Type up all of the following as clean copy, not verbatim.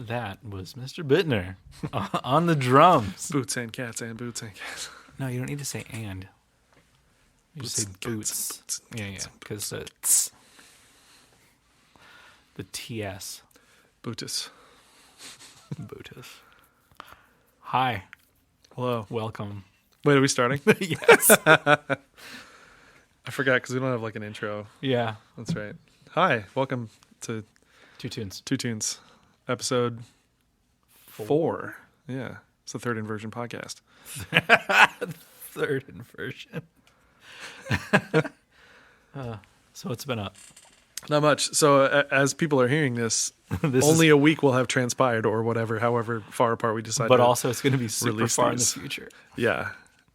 That was Mr. Bittner on the drums. Boots and cats and boots and cats. No, you don't need to say and. You just say boots. Yeah, because the TS. Bootus. Bootus. Hi. Hello. Welcome. Wait, are we starting? Yes. I forgot because we don't have like an intro. Yeah. That's right. Hi. Welcome to Two Tunes. Two Tunes. Episode 4. Yeah. It's the third inversion podcast. Third inversion. So what's been up? Not much. So as people are hearing this only a week will have transpired or whatever, however far apart we decide But to also it's going to be super release far these. in the future. Yeah.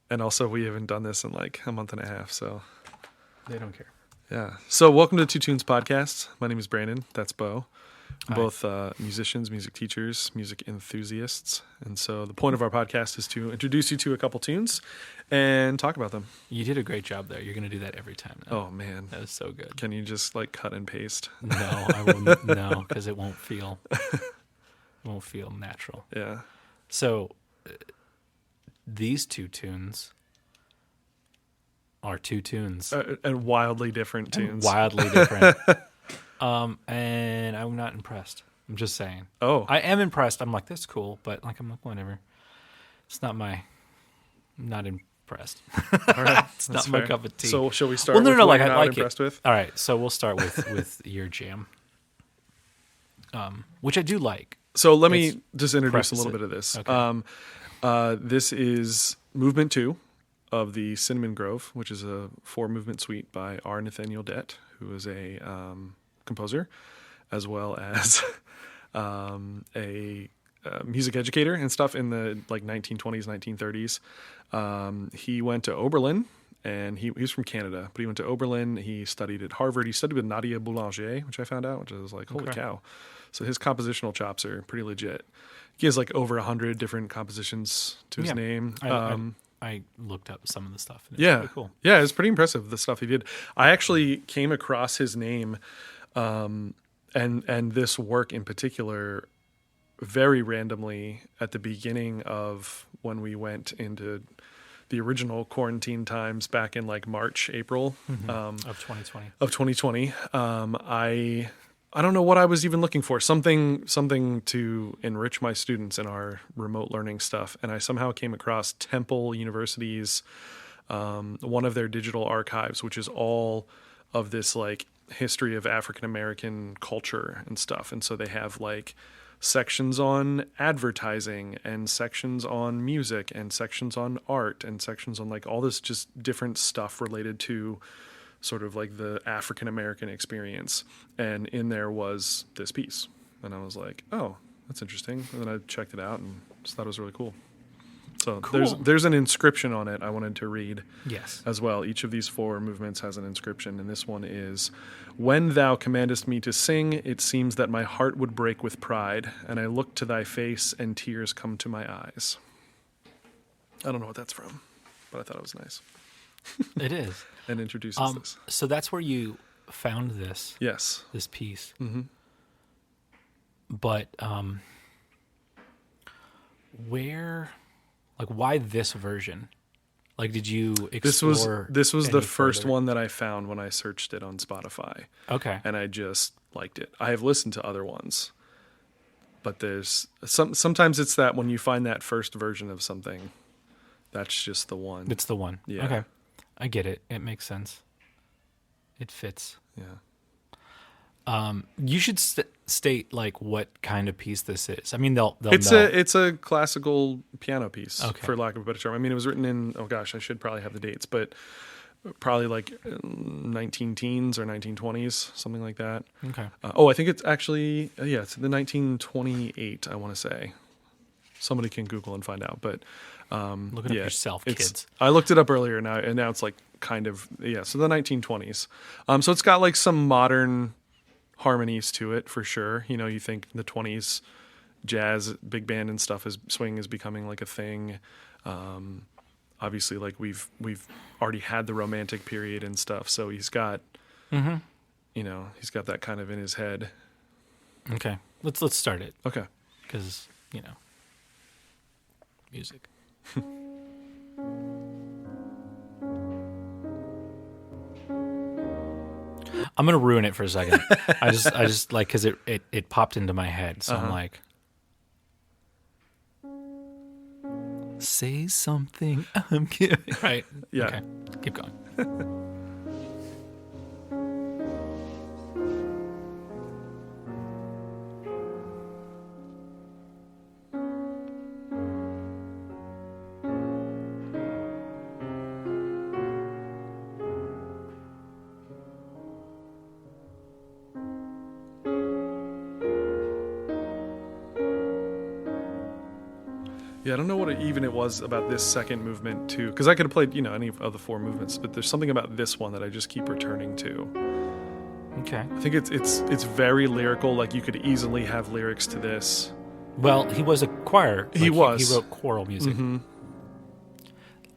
And also we haven't done this in like a month and a half, so. They don't care. Yeah. So welcome to Two Tunes Podcast. My name is Brandon. That's Bo. Hi. Both musicians, music teachers, music enthusiasts. And so the point of our podcast is to introduce you to a couple tunes and talk about them. You did a great job there. You're going to do that every time now. Oh, man. That was so good. Can you just like cut and paste? No, I wouldn't. No, because it won't feel natural. Yeah. So these two tunes are two tunes. And wildly different tunes. Wildly different. And I'm not impressed. I'm just saying. Oh. I am impressed. I'm like, that's cool, but like I'm like, whatever. It's not I'm not impressed. All right. It's not my cup of tea. So shall we start Well, no, with no, what like you're I not like impressed it. with? All right, so we'll start with your jam. Which I do like. So let me Let's just introduce a preface little it. bit of this. Okay. This is Movement 2 of the Cinnamon Grove, which is a 4-movement suite by R. Nathaniel Dett, who is a composer, as well as a music educator and stuff in the like 1920s, 1930s. He went to Oberlin, and he's from Canada, but he went to Oberlin. He studied at Harvard. He studied with Nadia Boulanger, which I found out, which I was like, holy cow. So his compositional chops are pretty legit. He has like over 100 different compositions to his name. I looked up some of the stuff. And Yeah. pretty cool. Yeah, it's pretty impressive, the stuff he did. I actually came across his name and this work in particular very randomly at the beginning of when we went into the original quarantine times back in like March, April Of 2020. of 2020. I don't know what I was even looking for. Something to enrich my students in our remote learning stuff. And I somehow came across Temple University's one of their digital archives, which is all of this like history of African American culture and stuff. And so they have like sections on advertising and sections on music and sections on art and sections on like all this just different stuff related to sort of like the African American experience. And in there was this piece. And I was like, oh, that's interesting. And then I checked it out and just thought it was really cool. So Cool. there's an inscription on it I wanted to read Yes. as well. Each of these 4 movements has an inscription, and this one is, "When thou commandest me to sing, it seems that my heart would break with pride, and I look to thy face, and tears come to my eyes." I don't know what that's from, but I thought it was nice. It is. And introduces this. So that's where you found this Yes. piece. Mm-hmm. But where, like, why this version? Like, did you explore? This was the any first further? one that I found when I searched it on Spotify, Okay. and I just liked it. I have listened to other ones, but there's sometimes it's that when you find that first version of something, that's just the one. It's the one. Yeah. Okay. I get it. It makes sense. It fits. Yeah. You should state like what kind of piece this is. I mean, they'll It's know. a classical piano piece, Okay. for lack of a better term. I mean, it was written in, oh gosh, I should probably have the dates, but probably like 19 teens or 1920s, something like that. Okay. I think it's actually, it's the 1928, I want to say. Somebody can Google and find out, but Look it up yourself, kids. I looked it up earlier now, and now it's like kind of, so the 1920s. So it's got like some modern harmonies to it for sure. You know, you think the 20s jazz, big band and stuff, swing is becoming like a thing. Obviously, like we've already had the romantic period and stuff, so he's got, he's got that kind of in his head. Okay. Let's start it. Okay. because music. I'm gonna ruin it for a second. I just like because it popped into my head, so I'm like, say something. I'm kidding. Right? Yeah. Okay. Keep going. Yeah, I don't know what it was about this second movement too, because I could have played any of the four movements, but there's something about this one that I just keep returning to. Okay. I think it's very lyrical. Like you could easily have lyrics to this. Well, he was a choir. He was. He wrote choral music. Mm-hmm.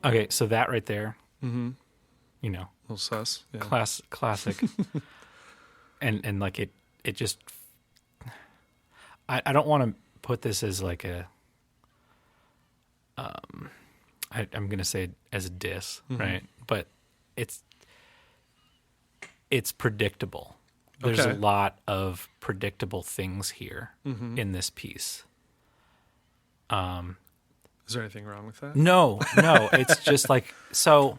Okay, so that right there, Mm-hmm. little sus. Yeah. classic, and like it just. I don't want to put this as like a. I'm gonna say as a diss, right? But it's predictable. There's a lot of predictable things here in this piece. Is there anything wrong with that? No, it's just like, so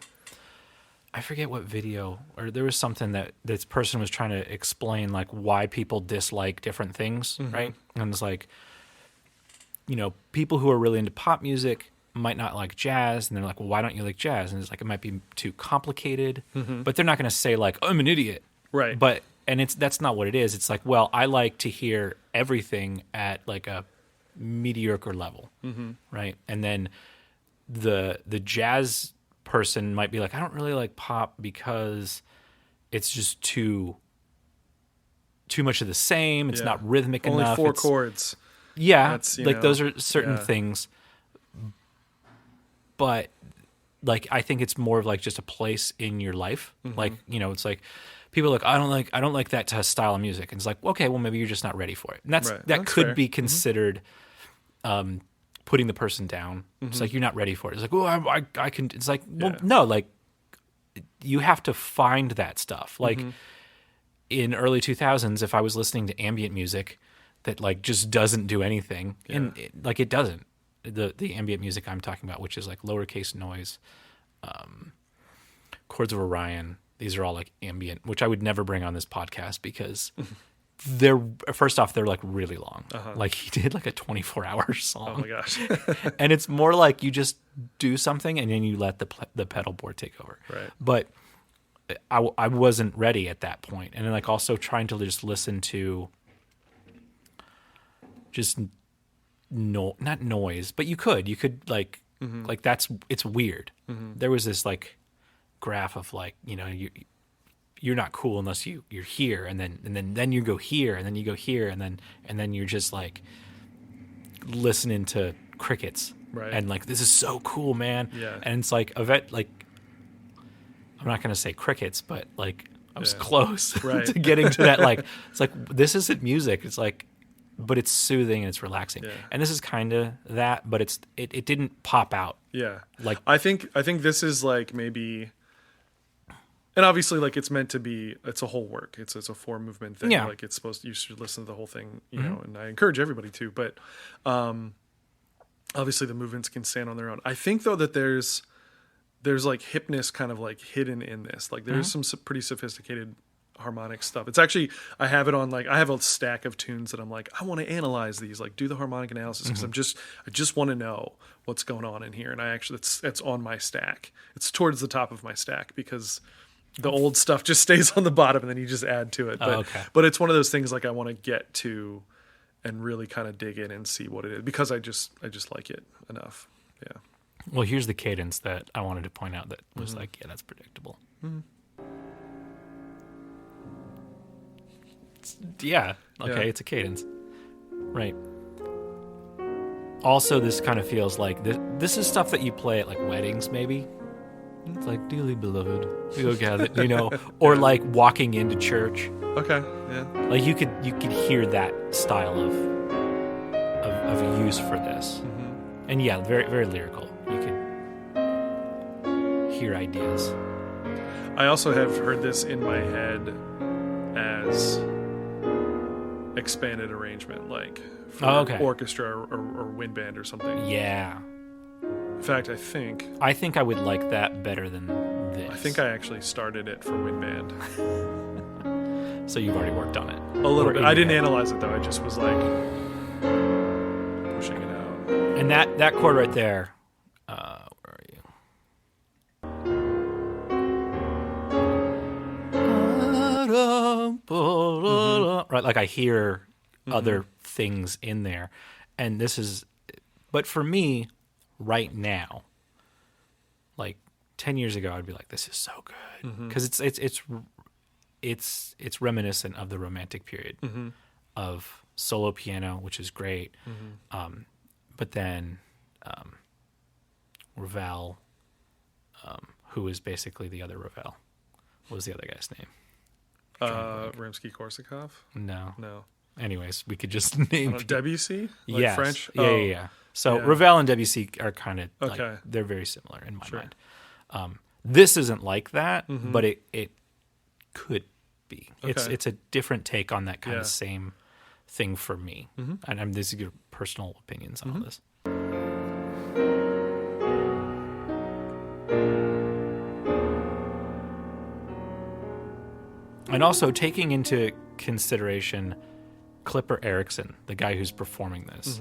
I forget what video, or there was something that this person was trying to explain like why people dislike different things, right? And it's like, people who are really into pop music might not like jazz, and they're like, well, why don't you like jazz? And it's like, it might be too complicated, but they're not going to say like, I'm an idiot. Right. But, and that's not what it is. It's like, well, I like to hear everything at like a mediocre level, right? And then the jazz person might be like, I don't really like pop because it's just too much of the same. It's not rhythmic Only enough. Four chords. Yeah, That's, like those are certain things. But like, I think it's more of like just a place in your life. Like, it's like people are like, I don't like that style of music. And it's like, okay, well, maybe you're just not ready for it. And that That's could fair. be considered putting the person down. It's like, you're not ready for it. It's like, oh, I can. It's like, well, no, like you have to find that stuff. Like in early 2000s, if I was listening to ambient music that like just doesn't do anything, and it doesn't. The ambient music I'm talking about, which is like lowercase noise, chords of Orion. These are all like ambient, which I would never bring on this podcast because they're like really long. Like he did like a 24-hour song. Oh my gosh. And it's more like you just do something and then you let the pedal board take over. Right. But I wasn't ready at that point. And then like also trying to just listen to just not noise, but you could like like it's weird. There was this like graph of like, you're not cool unless you're here, and then you go here, and then you go here, and then you're just like listening to crickets, right? And like, this is so cool, man. Yeah. And it's like like, I'm not gonna say crickets, but like I was close Right. to getting to that. Like, it's like, this isn't music. It's like, but it's soothing and it's relaxing. Yeah. And this is kind of that, but it didn't pop out. Yeah. Like, I think this is like maybe, and obviously like it's meant to be, it's a whole work. It's a 4-movement thing. Yeah. Like it's supposed to, you should listen to the whole thing, and I encourage everybody to, but obviously the movements can stand on their own. I think though that there's like hipness kind of like hidden in this. Like there's some pretty sophisticated harmonic stuff. It's actually, I have it on, like, I have a stack of tunes that I'm like, I want to analyze these, like do the harmonic analysis, because I just want to know what's going on in here. And I actually, it's on my stack. It's towards the top of my stack because the old stuff just stays on the bottom and then you just add to it. But, but it's one of those things like I want to get to and really kind of dig in and see what it is, because I just like it enough. Yeah. well, here's the cadence that I wanted to point out that was like, yeah, that's predictable. Yeah. Okay. It's a cadence. Right. Also, this kind of feels like this is stuff that you play at like weddings, maybe. It's like, dearly beloved, we go gather, or like walking into church. Okay. Yeah. Like you could hear that style of of use for this. And yeah, very, very lyrical. You can hear ideas. I also have heard this in my head as expanded arrangement, like for orchestra or wind band or something. Yeah. In fact, I think I would like that better than this. I think I actually started it for wind band. So you've already worked on it. A little bit. I didn't analyze it though. I just was like pushing it out. And that chord right there, where are you? Right, like I hear other things in there, and this is. But for me, right now, like 10 years ago, I'd be like, "This is so good," because it's reminiscent of the Romantic period of solo piano, which is great. But then Ravel, who is basically the other Ravel. What was the other guy's name? Rimsky-Korsakov? No. No. Anyways, we could just name Debussy? Like yes. French? Yeah. So Ravel and Debussy are kind of okay. They're very similar in my mind. This isn't like that, but it could be. Okay. It's a different take on that kind of same thing for me. And these are your personal opinions on all this. And also taking into consideration Clipper Erickson, the guy who's performing this,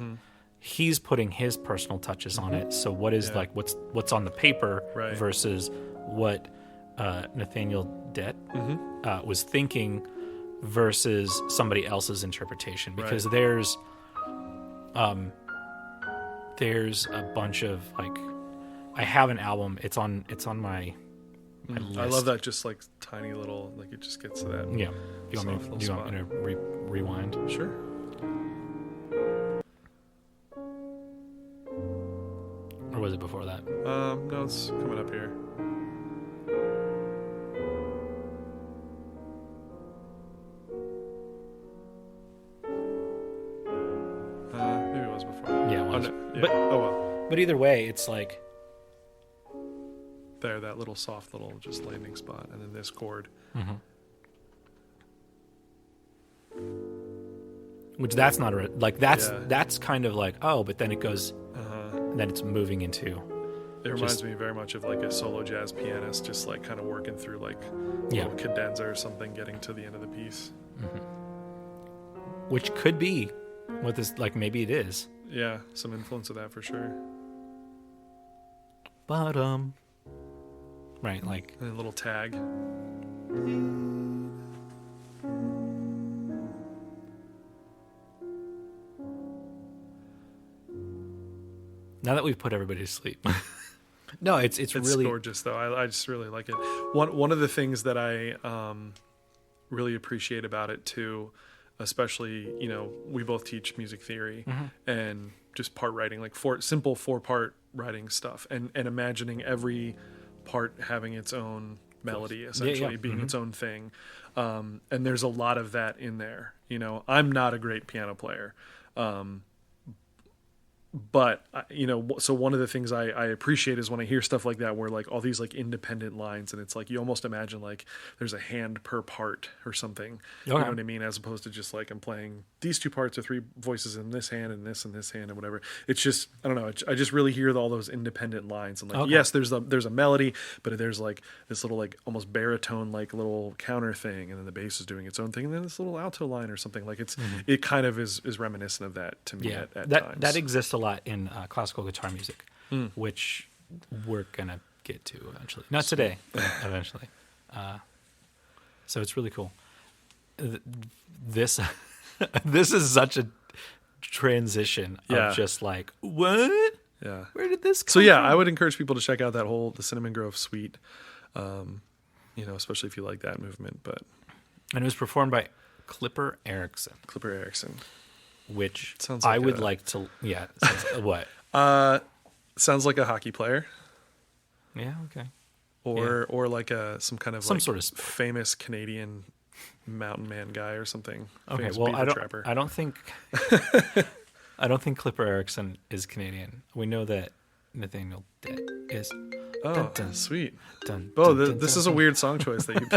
he's putting his personal touches on it. So what is like what's on the paper versus what Nathaniel Dett was thinking versus somebody else's interpretation, because there's a bunch of like, I have an album. It's on my list. I love that, just like tiny little, like it just gets to that. Yeah. Do you want me to rewind? Sure. Or was it before that? No, it's coming up here. Maybe it was before. Yeah, it was. Oh, no. Yeah. But, well. But either way, it's like, there, that little soft little just landing spot, and then this chord. Which that's not that's kind of like, oh, but then it goes, then it's moving into. It reminds me very much of like a solo jazz pianist, just like kind of working through like a little cadenza or something, getting to the end of the piece. Which could be what this, like maybe it is. Yeah, some influence of that for sure. But right, like and a little tag. Now that we've put everybody to sleep. No, it's really gorgeous though. I just really like it. One of the things that I really appreciate about it too, especially, we both teach music theory and just part writing, like simple 4-part writing stuff, and imagining every part having its own melody, essentially being its own thing. And there's a lot of that in there. I'm not a great piano player. But so one of the things I appreciate is when I hear stuff like that, where like all these like independent lines, and it's like you almost imagine like there's a hand per part or something. You know what I mean? As opposed to just like I'm playing these 2 parts or 3 voices in this hand and this hand and whatever. It's just, I don't know. I just really hear all those independent lines, and like yes, there's a melody, but there's like this little like almost baritone like little counter thing, and then the bass is doing its own thing, and then this little alto line or something. Like it kind of is reminiscent of that to me at times. That exists a lot in classical guitar music, which we're gonna get to eventually. Not today, but eventually. So it's really cool. This is such a transition of just like, what? Yeah. Where did this come So yeah, from? I would encourage people to check out the Cinnamon Grove Suite, especially if you like that movement. And it was performed by Clipper Erickson. Which sounds like I would like to. Yeah. What? Sounds like a hockey player. Yeah. Okay. Or like some kind of some like sort of sport. Famous Canadian mountain man guy or something. Okay. Famous Well, beaver trapper. I don't think. I don't think Clipper Erickson is Canadian. We know that Nathaniel Dett is. Oh, Dun, dun, sweet. dun, Oh, dun, dun, this dun, is a dun. weird song choice that you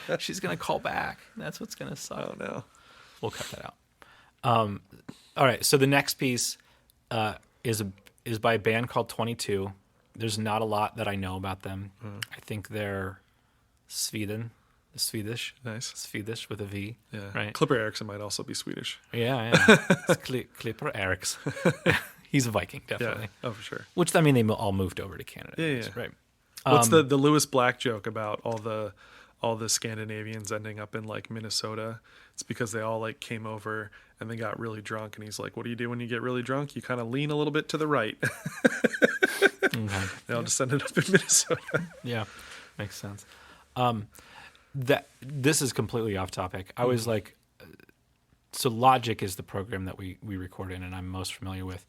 picked. She's gonna call back. That's what's gonna suck. Oh, no. We'll cut that out. All right. So the next piece is by a band called 22. There's not a lot that I know about them. I think they're Swedish. Nice. Swedish with a V. Yeah. Right. Clipper Erickson might also be Swedish. Yeah. It's Clipper Erickson. He's a Viking, definitely. Yeah. Oh, for sure. Which, I mean, they all moved over to Canada. Yeah. Right. What's the Lewis Black joke about all the Scandinavians ending up in like Minnesota? It's because they all like came over and they got really drunk, and he's like, "What do you do when you get really drunk? You kind of lean a little bit to the right." Okay. They all just ended up in Minnesota. Yeah, makes sense. This is completely off topic. I was like, so Logic is the program that we record in, and I'm most familiar with.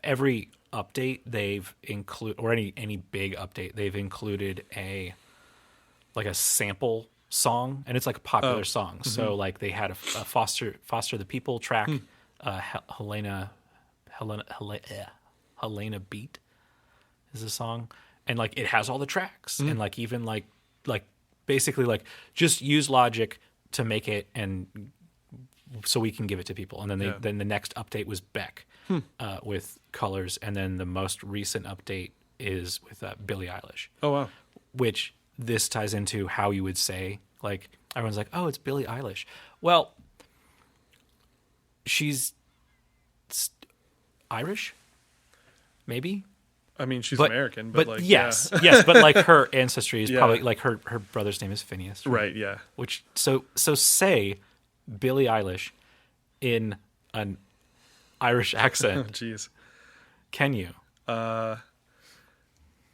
Every update they've included, or any big update, they've included a sample song, and it's like a popular song. So like they had a Foster the People track, Helena Beat is a song, and like it has all the tracks, and like even like basically like just use Logic to make it, and so we can give it to people. And then then the next update was Beck with Colors, and then the most recent update is with Billie Eilish. Oh wow. Which this ties into how you would say, like, everyone's like, oh, it's Billie Eilish. Well, she's Irish, maybe. I mean, she's American, but like, yes, yeah. yes, but like her ancestry is probably like her brother's name is Phineas, Right, yeah. Which so say Billie Eilish in an Irish accent. Jeez. Can you?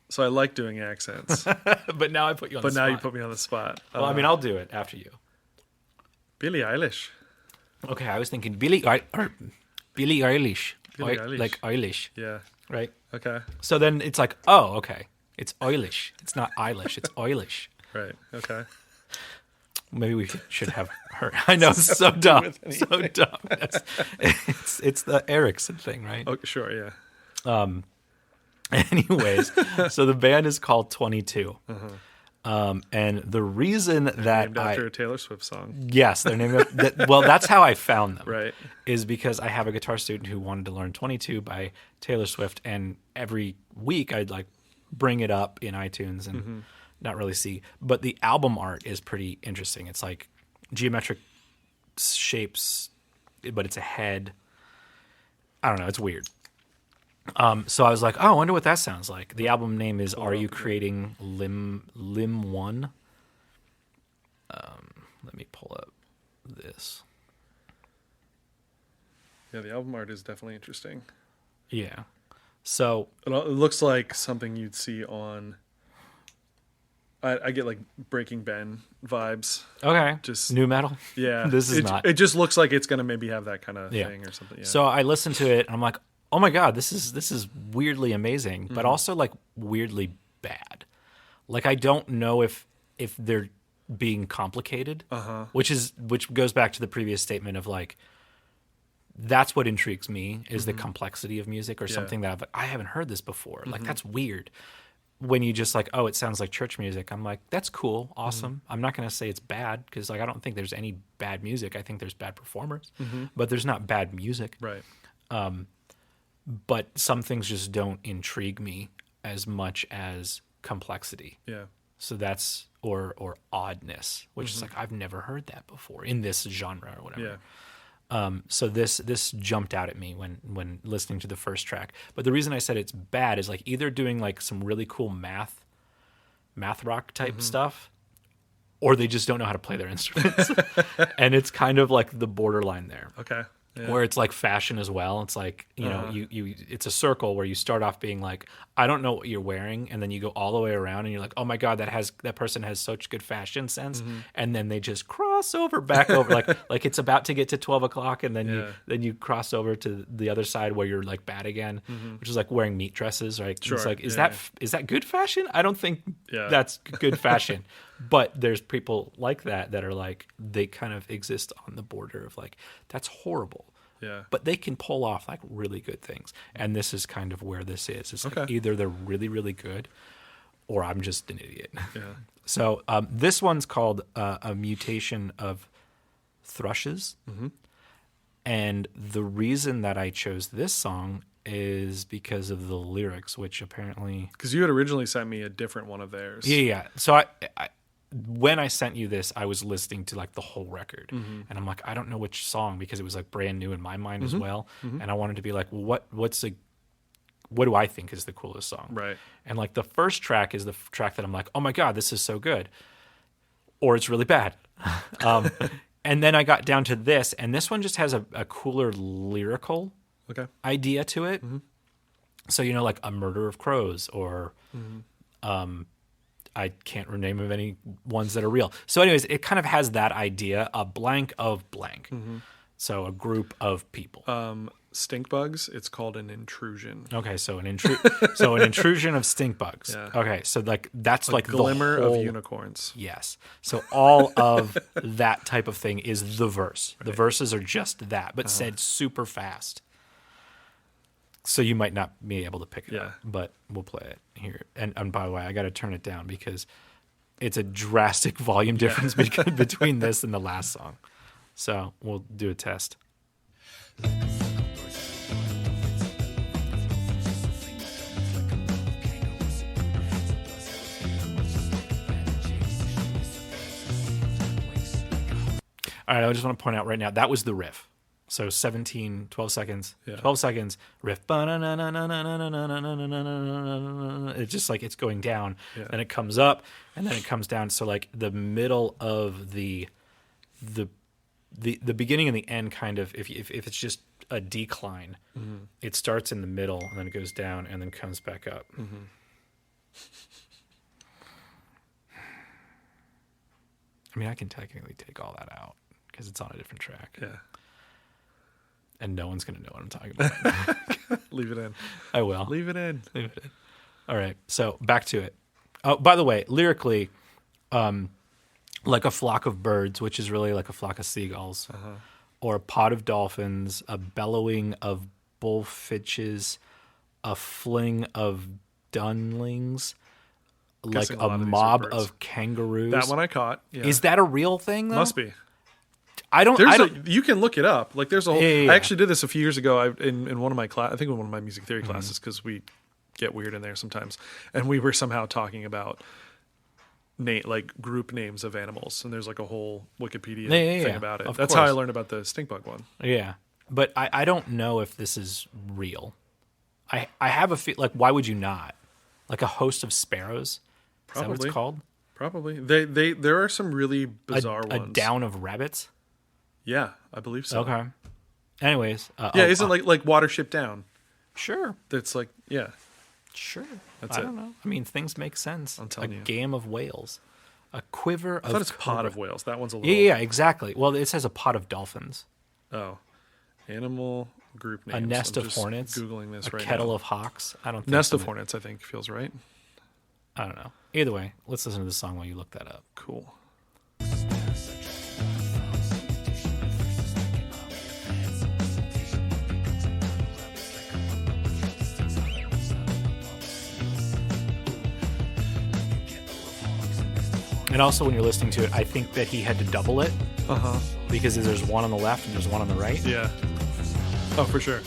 So I like doing accents, But now I put you on the spot. but now you put me on the spot. Well, I mean, I'll do it after you. Billie Eilish. Okay, I was thinking Billie Eilish. Billie Eilish. Like Eilish, Yeah. right? Okay. So then it's like, oh, okay. It's Eilish. It's not Eilish. It's Eilish. Right. Okay. Maybe we should have her. I know, it's so dumb. So dumb. It's the Erickson thing, right? Oh, sure. Yeah. Anyways, so the band is called 22. And the reason that Named after a Taylor Swift song. Yes, they're named after, well, that's how I found them. Right. Is because I have a guitar student who wanted to learn 22 by Taylor Swift, and every week I'd like bring it up in iTunes and not really see. But the album art is pretty interesting. It's like geometric shapes, but it's a head. I don't know. It's weird. So I was like, oh, I wonder what that sounds like. The album name is Are You Creating Lim 1? Let me pull up this. Yeah, the album art is definitely interesting. Yeah. So It looks like something you'd see on. I get like Breaking Ben vibes. okay, Just new metal. Yeah, This is not. It just looks like it's gonna maybe have that kind of Yeah. thing or something. Yeah. So I listened to it and I'm like, oh my god, this is weirdly amazing, but also like weirdly bad. Like I don't know if they're being complicated, which goes back to the previous statement of like that's what intrigues me is the complexity of music or something that I haven't heard this before. Like that's weird. When you just like, oh, it sounds like church music. I'm like, that's cool, awesome. I'm not going to say it's bad because like I don't think there's any bad music. I think there's bad performers, but there's not bad music. right. But some things just don't intrigue me as much as complexity. Yeah. So that's or oddness, which is like I've never heard that before in this genre or whatever. Yeah. So this jumped out at me when listening to the first track. But the reason I said it's bad is like either doing like some really cool math rock type stuff, or they just don't know how to play their instruments. And it's kind of like the borderline there. Okay. Yeah. Where it's like fashion as well. It's like, you know, you it's a circle where you start off being like, I don't know what you're wearing, and then you go all the way around and you're like, oh my god, that person has such good fashion sense, and then they just cross over back over like it's about to get to 12 o'clock, and then you cross over to the other side where you're like bad again, which is like wearing meat dresses, right? Sure. It's like is that good fashion? I don't think Yeah. that's good fashion. But there's people like that are like they kind of exist on the border of like that's horrible. Yeah. but they can pull off like really good things. And this is kind of where this is. It's like either they're really, really good, or I'm just an idiot. Yeah. So this one's called A Mutation of Thrushes. Mm-hmm. And the reason that I chose this song is because of the lyrics, which apparently... Because you had originally sent me a different one of theirs. Yeah. So when I sent you this, I was listening to like the whole record. Mm-hmm. And I'm like, I don't know which song, because it was like brand new in my mind Mm-hmm. as well. Mm-hmm. And I wanted to be like, what do I think is the coolest song? Right. And like the first track is the track that I'm like, oh my God, this is so good. Or it's really bad. And then I got down to this, and this one just has a cooler lyrical idea to it. Mm-hmm. So, like A Murder of Crows, or I can't rename of any ones that are real. So anyways, it kind of has that idea, a blank of blank. Mm-hmm. So a group of people. Stink bugs, it's called an intrusion. Okay, so an intrusion of stink bugs. Yeah. Okay, so like that's like glimmer the whole, of unicorns. Yes. So all of that type of thing is the verse. Right. The verses are just that, but said super fast. So you might not be able to pick it up, but we'll play it here. And by the way, I got to turn it down because it's a drastic volume difference between this and the last song. So we'll do a test. All right, I just want to point out right now, that was the riff. So 12 seconds, yeah. 12 seconds, riff. It's just like it's going down. Yeah. Then it comes up, and then it comes down. So like the middle of the beginning and the end kind of, if it's just a decline, it starts in the middle, and then it goes down, and then comes back up. Mm-hmm. I mean, I can technically take all that out because it's on a different track. Yeah. And no one's going to know what I'm talking about. Leave it in. I will. Leave it in. All right. So back to it. Oh, by the way, lyrically, like a flock of birds, which is really like a flock of seagulls, or a pod of dolphins, a bellowing of bullfinches, a fling of dunlings, like a mob of kangaroos. That one I caught. Yeah. Is that a real thing, though? Must be. You can look it up. Like there's a whole. Yeah. I actually did this a few years ago. In one of my I think in one of my music theory classes, because we get weird in there sometimes, and we were somehow talking about like group names of animals, and there's like a whole Wikipedia thing about it. That's how I learned about the stink bug one. Yeah, but I don't know if this is real. I have a feel like, why would you not? Like a host of sparrows. Probably. Is that what it's called? Probably. There are some really bizarre ones. A down of rabbits. Yeah, I believe so. Okay. Anyways. Isn't like Watership Down? Sure. That's like, yeah. Sure. I don't know. I mean, things make sense. I'm telling you. A game of whales. A quiver of... I thought it's pod of whales. That one's a little... Yeah, exactly. Well, it says a pod of dolphins. Oh. Animal group names. A nest of hornets. Googling this right now. A kettle of hawks. I don't think Nest of hornets, I think, feels right. I don't know. Either way, let's listen to the song while you look that up. Cool. And also, when you're listening to it, I think that he had to double it. Because there's one on the left and there's one on the right. Yeah. Oh, for sure.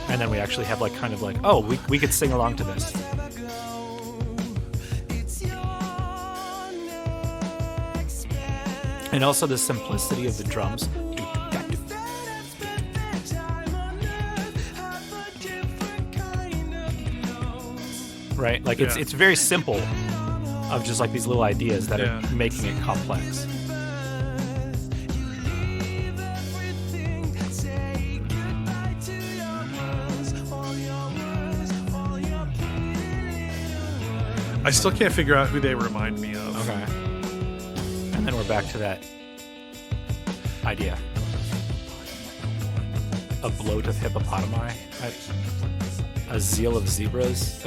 And then we actually have like kind of like, oh, we could sing along to this. And also the simplicity of the drums. Right? Like it's very simple of just like these little ideas that are making it complex. I still can't figure out who they remind me of. Okay. And then we're back to that idea. A bloat of hippopotami. A zeal of zebras.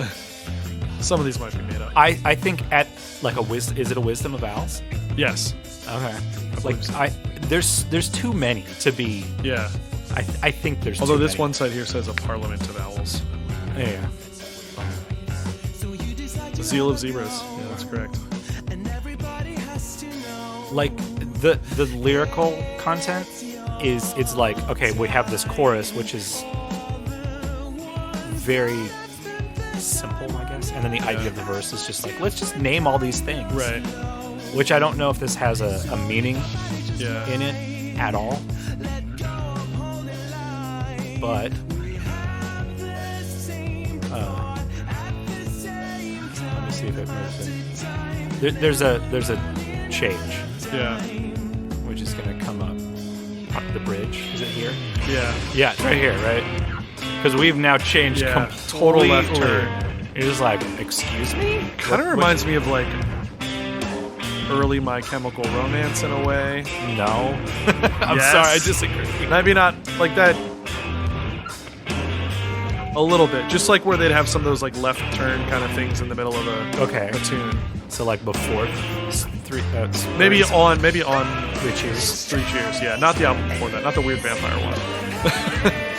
Some of these might be made up. I think at like is it a wisdom of owls? Yes. Okay. There's too many to be. Yeah. I think there's. Although too this many. one side here says a parliament of owls. Yeah. The Zeal of Zebras. Yeah, that's correct. Like the lyrical content is, it's like, okay, we have this chorus which is very simple, I guess, and then the idea of the verse is just like, let's just name all these things, Right. which I don't know if this has a meaning in it at all, but let me see if it moves it. There's a change, Yeah. which is going to come up the bridge. Is it here? Yeah. Yeah, it's right here, right? Because we've now changed completely. Total left turn. You're just like, excuse me? Kind of reminds me of like early My Chemical Romance in a way. No. I'm Yes. sorry, I disagree. Maybe not like that. A little bit, just like where they'd have some of those like left turn kind of things in the middle of a tune. So like before three, Maybe on Three Cheers. Three Cheers. Yeah, not the album before that, not the Weird Vampire one.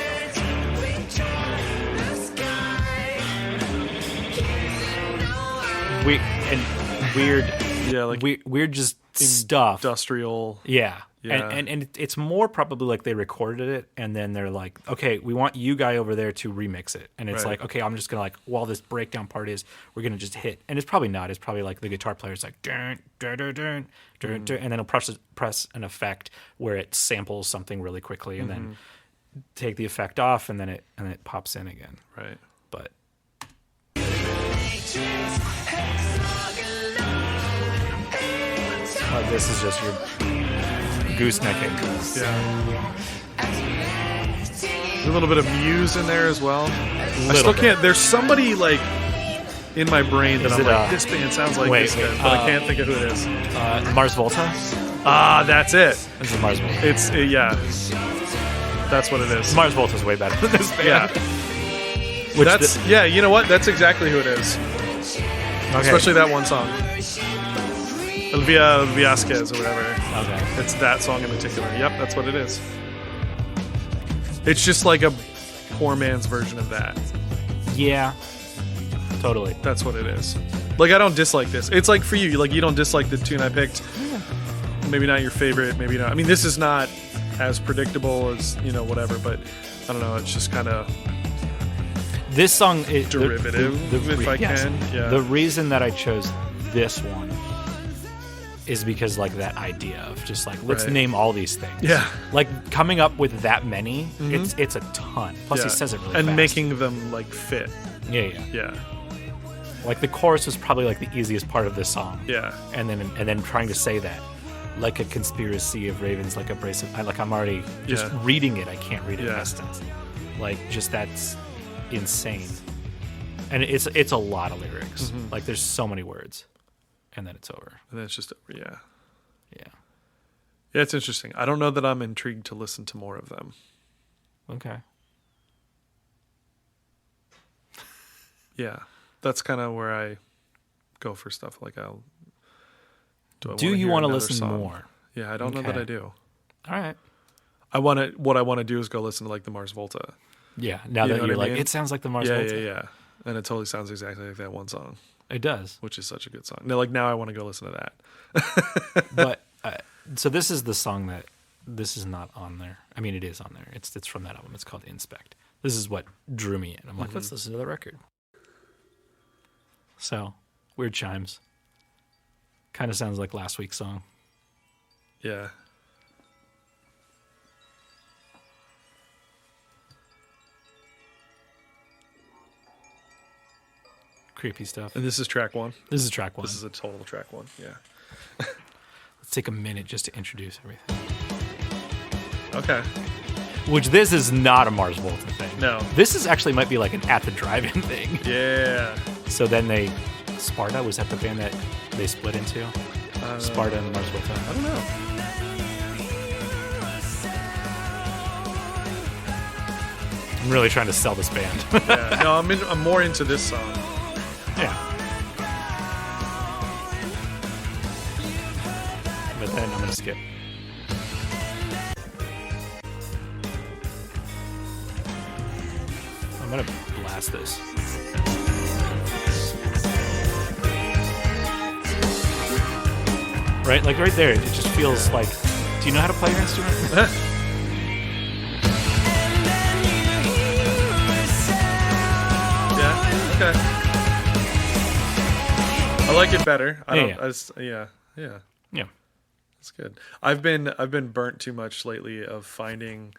Weird, Yeah, like weird just stuff. industrial. Yeah. Yeah. And it's more probably like they recorded it and then they're like, okay, we want you guy over there to remix it. And it's Right. like, okay, I'm just gonna like, while this breakdown part is, we're gonna just hit. And it's probably not. It's probably like the guitar player's like dun, dun, dun, dun, dun, dun, and then he'll press an effect where it samples something really quickly and then take the effect off and then it pops in again. Right. But this is just your goosenecking. Yeah. There's a little bit of Muse in there as well. I Little still bit. can't. There's somebody like in my brain that Is I'm it, like, this band sounds like wait, this wait, band, but I can't think of who it is. Mars Volta? Ah, that's it. This is Mars Volta. It's yeah. That's what it is. Mars Volta's way better than this band. Yeah. Which That's yeah. You know what? That's exactly who it is. okay. Especially that one song. Elvia Vasquez or whatever. Okay. It's that song in particular. Yep, that's what it is. It's just like a poor man's version of that. Yeah. Totally. That's what it is. Like, I don't dislike this. It's like for you, like you don't dislike the tune I picked. Maybe not your favorite, maybe not. I mean, this is not as predictable as, you know, whatever, but I don't know, it's just kind of This song is derivative, if I can. Yeah. The reason that I chose this one is because like that idea of just like, let's Right. name all these things. Yeah. Like coming up with that many, it's a ton. Plus Yeah. he says it really and fast. making them like fit. Yeah. Yeah. Like the chorus was probably like the easiest part of this song. Yeah. And then trying to say that, like a conspiracy of ravens, like a brace of, like I'm already just Yeah. reading it. I can't read it Yeah. past tense. Like just that's insane. And it's a lot of lyrics. Like there's so many words, and then it's over. And then it's just yeah. Yeah. Yeah, it's interesting. I don't know that I'm intrigued to listen to more of them. Okay. Yeah. That's kind of where I go for stuff like Do wanna you hear want to another listen song? more? Yeah, I don't know that Okay. I do. All right. What I want to do is go listen to like the Mars Volta. Yeah. Now You that know you're what I like, mean? it sounds like the Mars Yeah, Volta. yeah. And it totally sounds exactly like that one song, It does. which is such a good song. Now, like now I want to go listen to that. But so this is the song that this is not on there. I mean, it is on there. It's from that album. It's called Inspect. This is what drew me in. I'm like, let's listen to the record. So weird chimes. Kind of sounds like last week's song. Yeah. Creepy stuff. And this is track one. This is track one. This is a total track one. Yeah. Let's take a minute just to introduce everything. Okay. Which this is not a Mars Volta thing. No. This is actually might be like an At the Drive-In thing. Yeah. So then Sparta, was that the band that they split into? Sparta and Mars Volta. I don't know. I'm really trying to sell this band. Yeah. No, I'm more into this song. Yeah. But then I'm gonna skip. I'm gonna blast this. Right, like right there, it just feels like. Do you know how to play your instrument? Yeah. Okay. I like it better. Yeah. Yeah. That's good. I've been burnt too much lately of finding.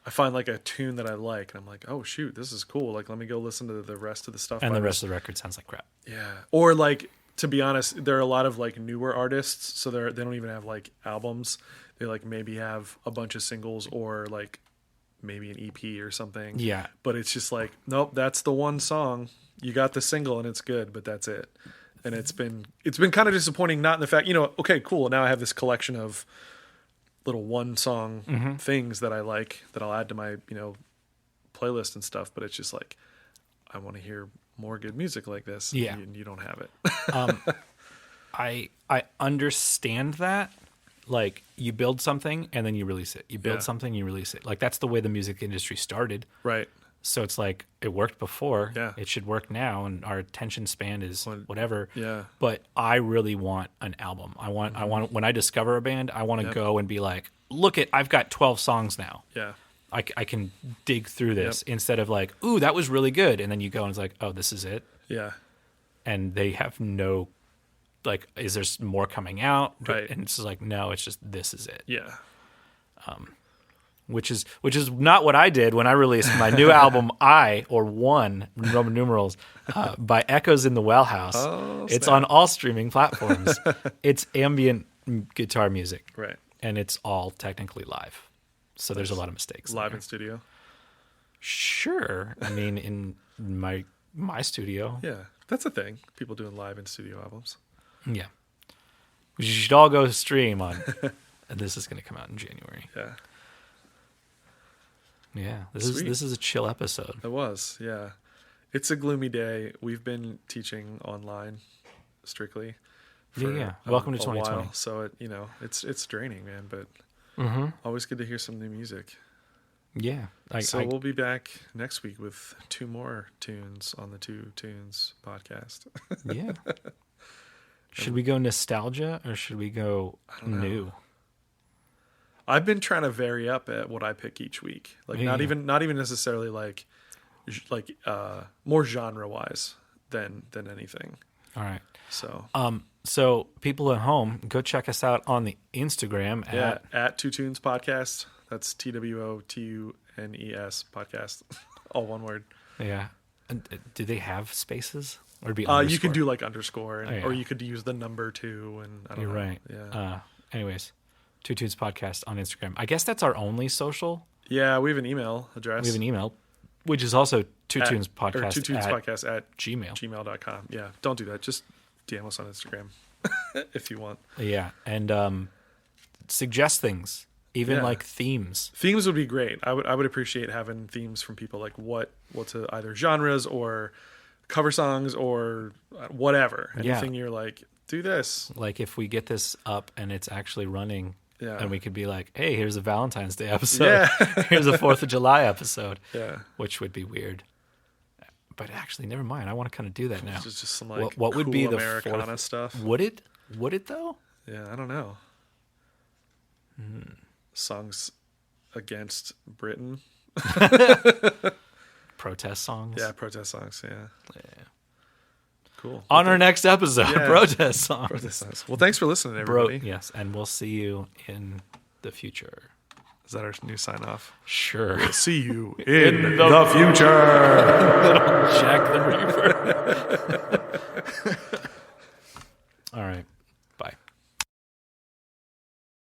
I find like a tune that I like, and I'm like, oh shoot, this is cool. Like, let me go listen to the rest of the stuff. And the rest of the record sounds like crap. Yeah. Or like, to be honest, there are a lot of like newer artists, so they don't even have like albums. They like maybe have a bunch of singles or like maybe an EP or something. Yeah. But it's just like, nope, that's the one song. You got the single and it's good, but that's it. And it's been kind of disappointing, not in the fact, okay, cool. Now I have this collection of little one song things that I like that I'll add to my, playlist and stuff, but it's just like, I want to hear more good music like this. Yeah. And you don't have it. I understand that. Like, you build something and then you release it. You build something, you release it. Like, that's the way the music industry started. Right. So it's like, it worked before. Yeah. It should work now, and our attention span is whatever. Yeah. But I really want an album. I want when I discover a band, I want to go and be like, look I've got 12 songs now. Yeah. I can dig through this instead of like, ooh, that was really good. And then you go and it's like, oh, this is it. Yeah. And they have no, like, is there more coming out? Right. And it's just like, no, it's just, this is it. Yeah. Which is not what I did when I released my new album, One, Roman numerals, by Echoes in the Well House. Oh, it's on all streaming platforms. It's ambient guitar music. Right. And it's all technically live. So there's a lot of mistakes. Live there. in studio. Sure. I mean, in my studio. Yeah. That's a thing. People doing live in studio albums. Yeah. Which you should all go stream on. And this is going to come out in January. Yeah. Yeah. This is a chill episode. It was. Yeah. It's a gloomy day. We've been teaching online strictly. Yeah. Welcome to 2020. While, so it's draining, man, but always good to hear some new music. Yeah. We'll be back next week with 2 more tunes on the 2 Tunes podcast. Yeah. Should we go nostalgia or should we go new? I've been trying to vary up at what I pick each week. Like not even necessarily like more genre wise than anything. All right. So people at home, go check us out on the Instagram at 2 Tunes podcast. That's TWOTUNES podcast. All one word. Yeah. And do they have spaces? Or be you could do like underscore, or you could use the number 2. And I don't know. You're right. Yeah. Anyways, 2 Tunes podcast on Instagram. I guess that's our only social. Yeah, we have an email address. We have an email, which is also 2 Tunes podcast. Or 2 Tunes podcast at gmail.com. Yeah, don't do that. Just DM us on Instagram if you want. Yeah, and suggest things. Even like themes. Themes would be great. I would appreciate having themes from people, like what's either genres or cover songs or whatever. Anything you're like, do this. Like if we get this up and it's actually running, Yeah. And we could be like, hey, here's a Valentine's Day episode. Yeah. Here's a 4th of July episode. Yeah. Which would be weird. But actually, never mind. I want to kind of do that now. It's just some like what would cool be the Americana 4th? stuff. Would it? Would it though? Yeah, I don't know. Songs against Britain. Protest songs. Yeah, protest songs. Yeah. Cool. On our next episode, protest songs. Protest songs. Well, thanks for listening, everybody. Yes, and we'll see you in the future. Is that our new sign off? Sure. We'll see you in the future. Jack the Reaper.